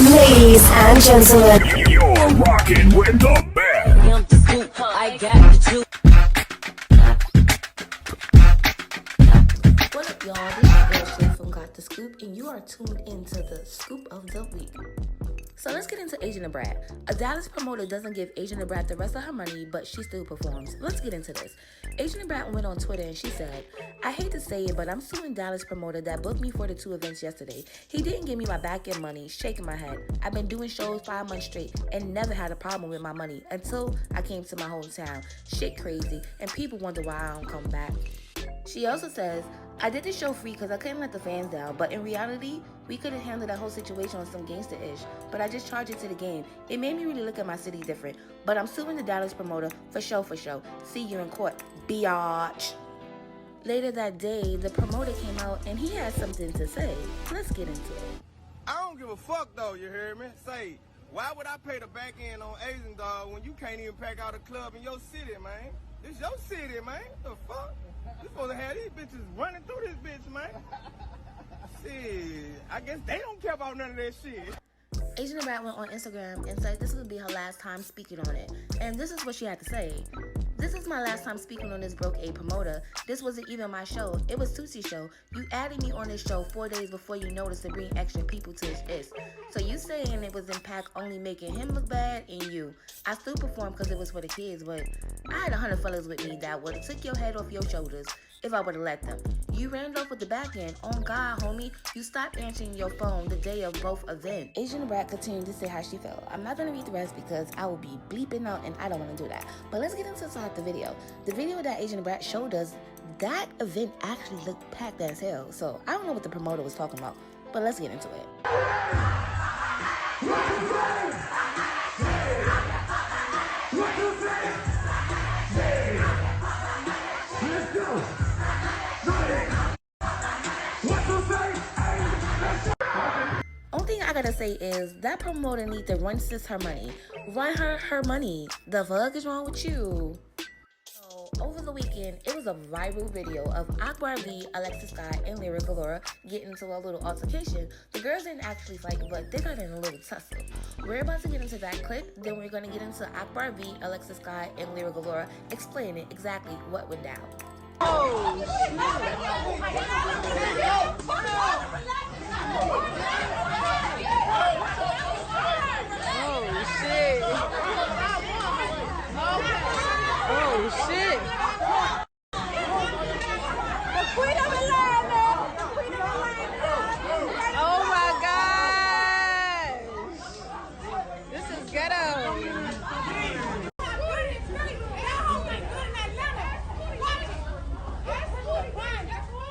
Ladies and gentlemen, you're rocking with the best. I got the truth. What up, y'all? This is Ashley from Got the Scoop, and you are tuned into the Scoop of the Week. So let's get into AsianDaBrat. A Dallas promoter doesn't give AsianDaBrat the rest of her money, but she still performs. Let's get into this. AsianDaBrat went on Twitter and she said, "I hate to say it, but I'm suing Dallas promoter that booked me for the 2 events yesterday. He didn't give me my back end money," shaking my head. "I've been doing shows 5 months straight and never had a problem with my money until I came to my hometown. Shit crazy, and people wonder why I don't come back." She also says, "I did the show free because I couldn't let the fans down, but in reality, we could have handled that whole situation on some gangster-ish, but I just charged it to the game. It made me really look at my city different, but I'm suing the Dallas promoter for show. See you in court, biatch." Later that day, the promoter came out and he had something to say. Let's get into it. I don't give a fuck though, you hear me? Say, why would I pay the back end on AsianDaBrat when you can't even pack out a club in your city, man? This your city, man. The fuck? You supposed to have these bitches running through this bitch, man. Shit, I guess they don't care about none of that shit. AsianDaBrat went on Instagram and said this would be her last time speaking on it. And this is what she had to say. "This is my last time speaking on this broke A promoter. This wasn't even my show. It was Tussi's show. You added me on this show 4 days before you noticed to bring extra people to his ist. So you saying it was Impact only making him look bad and you. I still performed because it was for the kids, but I had 100 fellas with me that would have took your head off your shoulders if I would have let them. You ran off with the back end. On God, homie, you stopped answering your phone the day of both events." AsianDaBrat continued to say how she felt. I'm not going to read the rest because I will be bleeping out and I don't want to do that. But let's get into some of the video. The video that AsianDaBrat showed us, that event actually looked packed as hell. So I don't know what the promoter was talking about, but let's get into it. Only thing I gotta say is that promoter need to run sis her money. Run her money. The fuck is wrong with you? So, over the weekend, it was a viral video of AkbarV, Alexis Skyy, and LiraGalore getting into a little altercation. The girls didn't actually fight, but they got in a little tussle. We're about to get into that clip, then we're gonna get into AkbarV, Alexis Skyy, and LiraGalore explaining exactly what went down. Oh shit. Oh shit. Oh my gosh. This is ghetto.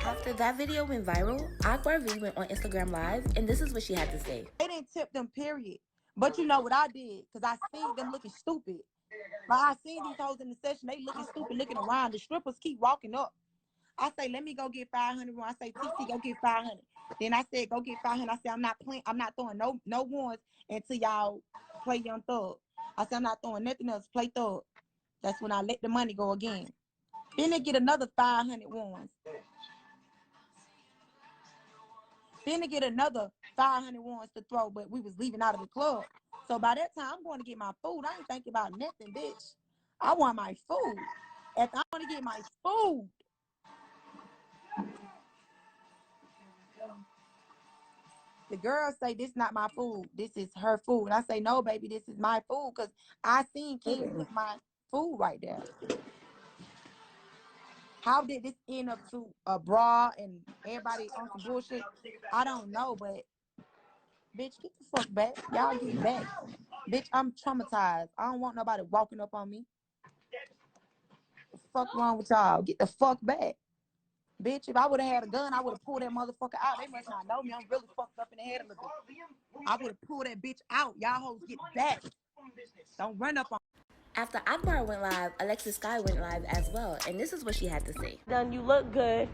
After that video went viral, AkbarV went on Instagram Live, and this is what she had to say. They didn't tip them, period. But you know what I did? Because I seen them looking stupid. Like, I seen these hoes in the session, they looking stupid, looking around. The strippers keep walking up. I say, let me go get 500. I say, TC, go get 500. Then I said, go get 500. I said, I'm not playing. I'm not throwing no ones until y'all play Young Thug. I said, I'm not throwing nothing else. Play Thug. That's when I let the money go again. Then they get another 500 ones. Then they get another 500 ones to throw, but we was leaving out of the club. So by that time, I'm going to get my food. I ain't thinking about nothing, bitch. I want my food. If I want to get my food. The girls say, this not my food. This is her food. And I say, no, baby, this is my food. Because I seen kids with my food right there. How did this end up to a bra and everybody on some bullshit? I don't know, but bitch, get the fuck back. Y'all get back. Bitch, I'm traumatized. I don't want nobody walking up on me. What the fuck wrong with y'all? Get the fuck back. Bitch, if I would have had a gun, I would have pulled that motherfucker out. They must not know me. I'm really fucked up in the head a little bit. I would have pulled that bitch out. Y'all hoes get back. Don't run up on me. After Akbar went live, Alexis Skyy went live as well, and this is what she had to say. You look good.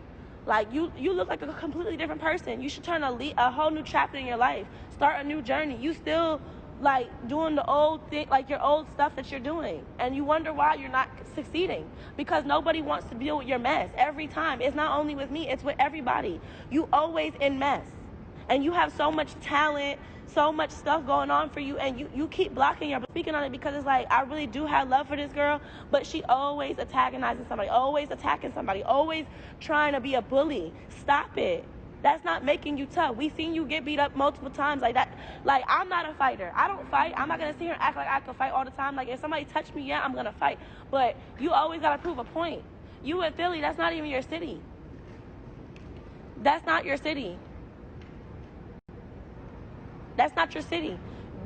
Like, you look like a completely different person. You should turn a whole new chapter in your life. Start a new journey. You still, like, doing the old thing, like your old stuff that you're doing. And you wonder why you're not succeeding. Because nobody wants to deal with your mess every time. It's not only with me, it's with everybody. You always in mess. And you have so much talent, so much stuff going on for you, and you keep blocking your speaking on it because it's like, I really do have love for this girl, but she always antagonizing somebody, always attacking somebody, always trying to be a bully. Stop it. That's not making you tough. We seen you get beat up multiple times like that. Like, I'm not a fighter. I don't fight. I'm not going to sit here and act like I can fight all the time. Like, if somebody touch me, yeah, I'm going to fight. But you always got to prove a point. You in Philly, that's not even your city. That's not your city. That's not your city.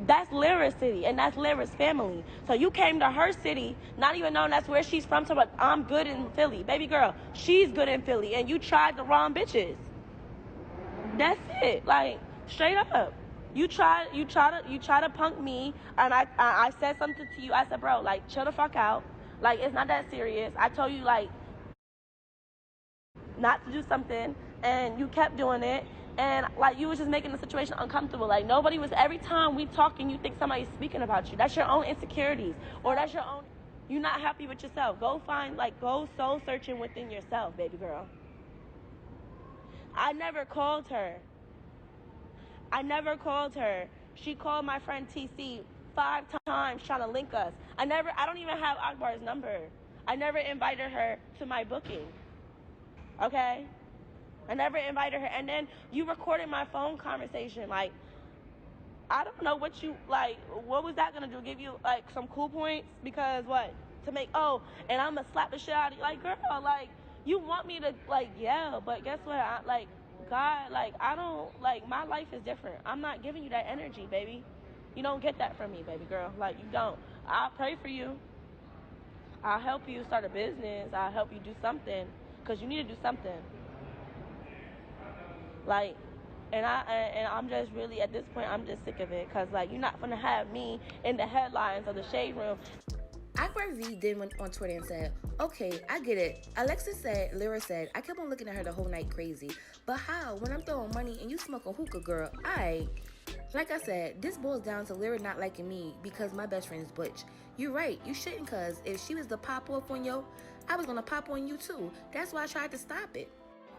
That's Lira's city, and that's Lira's family. So you came to her city, not even knowing that's where she's from, so like, I'm good in Philly. Baby girl, she's good in Philly, and you tried the wrong bitches. That's it. Like, straight up. You try to punk me, and I said something to you. I said, bro, like, chill the fuck out. Like, it's not that serious. I told you, like, not to do something, and you kept doing it, and like, you was just making the situation uncomfortable. Like, nobody was, every time we talk and you think somebody's speaking about you, that's your own insecurities, or that's your own, you're not happy with yourself. Go find, like, go soul searching within yourself, baby girl. I never called her. I never called her. She called my friend TC 5 times trying to link us. I don't even have Akbar's number. I never invited her to my booking. Okay? I never invited her. And then you recorded my phone conversation. Like, I don't know what you, like, what was that going to do? Give you, like, some cool points? Because what? To make, oh, and I'm going to slap the shit out of you. Like, girl, like, you want me to, like, yell, but guess what? God, like, I don't, like, my life is different. I'm not giving you that energy, baby. You don't get that from me, baby girl. Like, you don't. I'll pray for you. I'll help you start a business. I'll help you do something, because you need to do something. Like, and I'm just really, at this point, I'm just sick of it, because, like, you're not going to have me in the headlines of the Shade Room. AkbarV then went on Twitter and said, okay, I get it. Lira said, I kept on looking at her the whole night crazy. But how? When I'm throwing money and you smoke a hookah, girl, like I said, this boils down to Lira not liking me because my best friend is Butch. You're right, you shouldn't, cuz if she was to pop off on yo, I was gonna pop on you too. That's why I tried to stop it.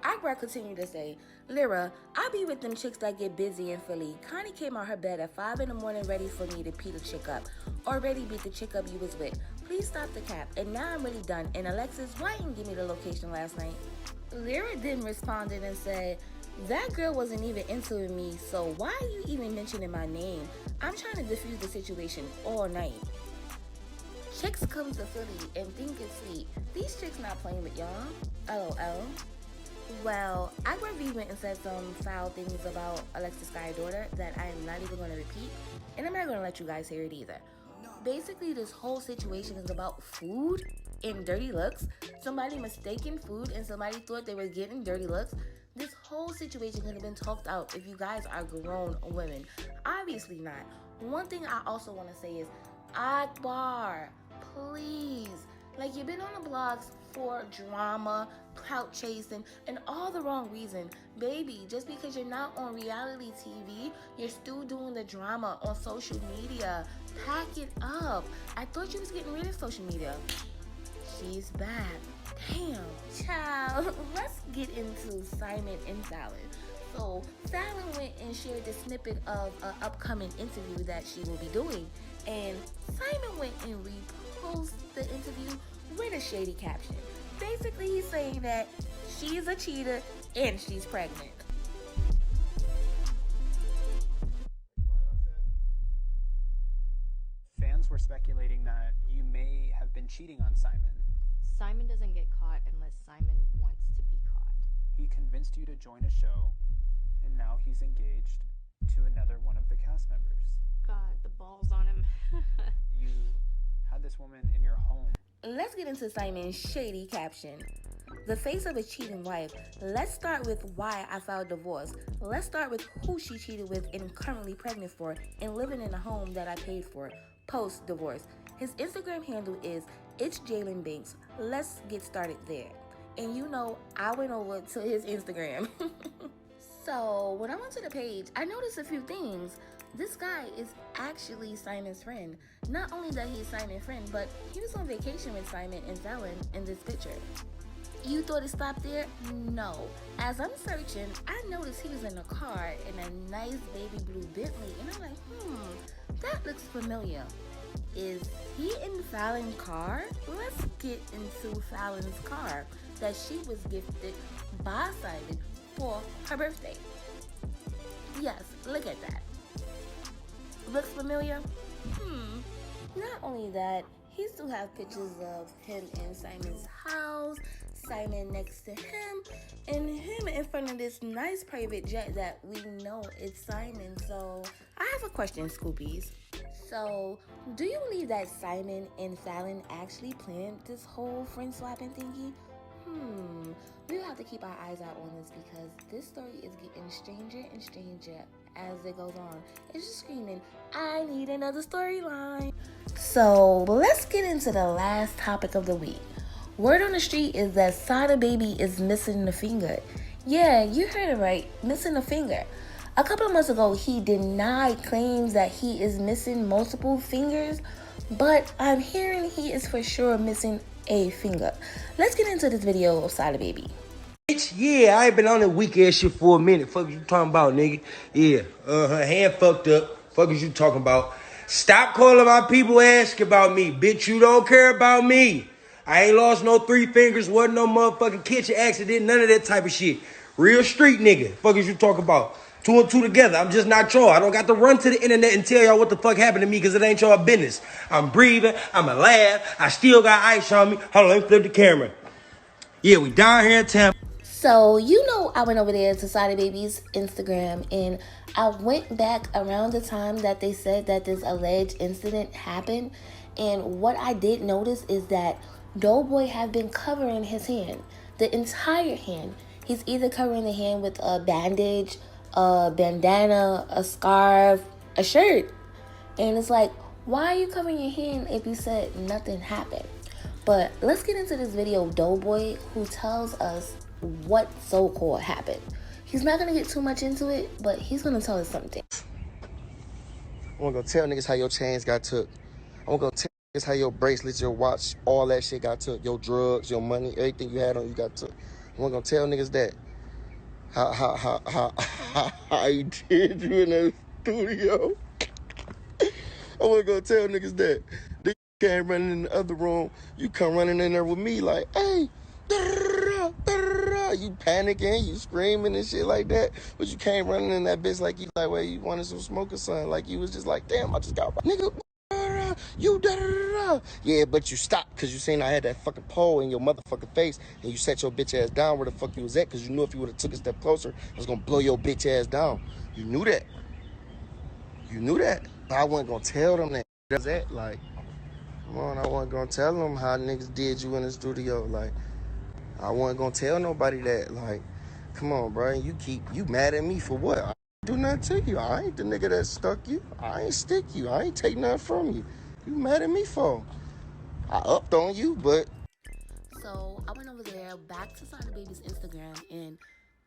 Akbar continued to say, Lira, I be with them chicks that get busy in Philly. Connie came out her bed at 5 in the morning ready for me to beat the chick up. Already beat the chick up you was with. Please stop the cap. And now I'm really done. And Alexis, why you didn't give me the location last night? Lira then responded and said, that girl wasn't even into me, so why are you even mentioning my name? I'm trying to defuse the situation all night. Chicks come to Philly and think it's sweet. These chicks not playing with y'all. LOL. Well, AkbarV went and said some foul things about Alexis Skyy daughter that I am not even going to repeat, and I'm not going to let you guys hear it either. Basically, this whole situation is about food and dirty looks. Somebody mistaken food and somebody thought they were getting dirty looks. This whole situation could have been talked out if you guys are grown women. Obviously not. One thing I also want to say is, Akbar, please. Like, you've been on the blogs for drama, clout chasing, and all the wrong reason. Baby, just because you're not on reality TV, you're still doing the drama on social media. Pack it up. I thought you was getting rid of social media. She's back. Damn. Child, let's get into Simon and Fallon. So, Fallon went and shared a snippet of an upcoming interview that she will be doing. And Simon went and reposted the interview with a shady caption. Basically, he's saying that she's a cheater and she's pregnant. Fans were speculating that you may have been cheating on Simon. Simon doesn't get caught unless Simon wants to be caught. He convinced you to join a show, and now he's engaged to another one of the cast members. God, the balls on him. You had this woman in your home. Let's get into Simon's shady caption. The face of a cheating wife. Let's start with why I filed divorce. Let's start with who she cheated with and currently pregnant for and living in a home that I paid for post-divorce. His Instagram handle is It's Jalen Banks. Let's get started there. And you know, I went over to his Instagram. So when I went to the page, I noticed a few things. This guy is actually Simon's friend. Not only that he's Simon's friend, but he was on vacation with Simon and Fallon in this picture. You thought it stopped there? No. As I'm searching, I noticed he was in a car in a nice baby blue Bentley, and I'm like, that looks familiar. Is he in Fallon's car? Let's get into Fallon's car that she was gifted by Simon for her birthday. Yes, look at that. Looks familiar? Not only that, he still have pictures of him in Simon's house, Simon next to him, and him in front of this nice private jet that we know is Simon. So I have a question, Scoopies. So, do you believe that Simon and Fallon actually planned this whole friend swapping thingy? We'll have to keep our eyes out on this because this story is getting stranger and stranger as it goes on. It's just screaming, I need another storyline. So, let's get into the last topic of the week. Word on the street is that SadaBaby is missing a finger. Yeah, you heard it right, missing a finger. A couple of months ago, he denied claims that he is missing multiple fingers, but I'm hearing he is for sure missing a finger. Let's get into this video of SadaBaby. Yeah, I ain't been on that weak ass shit for a minute. Fuck you talking about, nigga? Yeah, her hand fucked up. Fuck is you talking about? Stop calling my people asking about me. Bitch, you don't care about me. I ain't lost no 3 fingers, wasn't no motherfucking kitchen accident, none of that type of shit. Real street nigga. Fuck is you talking about? 2 and 2 together. I'm just not y'all. I don't got to run to the internet and tell y'all what the fuck happened to me because it ain't y'all business. I'm breathing. I'm alive. I still got ice on me. Hold on, let me flip the camera. Yeah, we down here in Tampa. So, you know, I went over there to SadaBaby's Instagram and I went back around the time that they said that this alleged incident happened. And what I did notice is that Doughboy have been covering his hand, the entire hand. He's either covering the hand with a bandage, a bandana, a scarf, a shirt. And it's like, why are you covering your hand if you said nothing happened? But let's get into this video of Doughboy who tells us what so-called happened. He's not going to get too much into it, but he's going to tell us something. I want to go tell niggas how your chains got took. I want to go tell niggas how your bracelets, your watch, all that shit got took. Your drugs, your money, everything you had on you got took. I want to go tell niggas that. How you did you in the studio. I want to go tell niggas that. They came running in the other room. You come running in there with me like, hey, you panicking, you screaming and shit like that. But you came running in that bitch like you like, well, you wanted some smoke or something. Like you was just like, damn, I just got nigga. You yeah, but you stopped because you seen I had that fucking pole in your motherfucking face and you sat your bitch ass down where the fuck you was at because you knew if you would have took a step closer, I was gonna blow your bitch ass down. You knew that. You knew that. But I wasn't gonna tell them that. That's that. Like, come on, I wasn't gonna tell them how niggas did you in the studio. Like, I wasn't gonna tell nobody that. Like, come on, bro. You mad at me for what? I do nothing to you. I ain't the nigga that stuck you. I ain't stick you. I ain't take nothing from you. You mad at me for? I upped on you, but. So I went over there back to SadaBaby's Instagram, and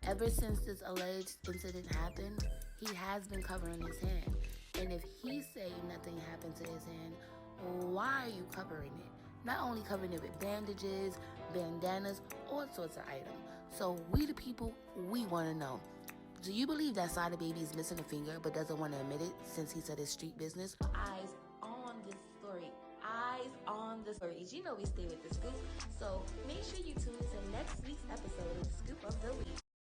ever since this alleged incident happened, he has been covering his hand. And if he say nothing happened to his hand, why are you covering it? Not only covering it with bandages, bandanas, all sorts of items. So we the people, we want to know. Do you believe that SadaBaby is missing a finger but doesn't want to admit it since he said it's street business? Eyes on this story. Eyes on the stories. You know we stay with the scoop. So make sure you tune into next week's episode of Scoop of the Week.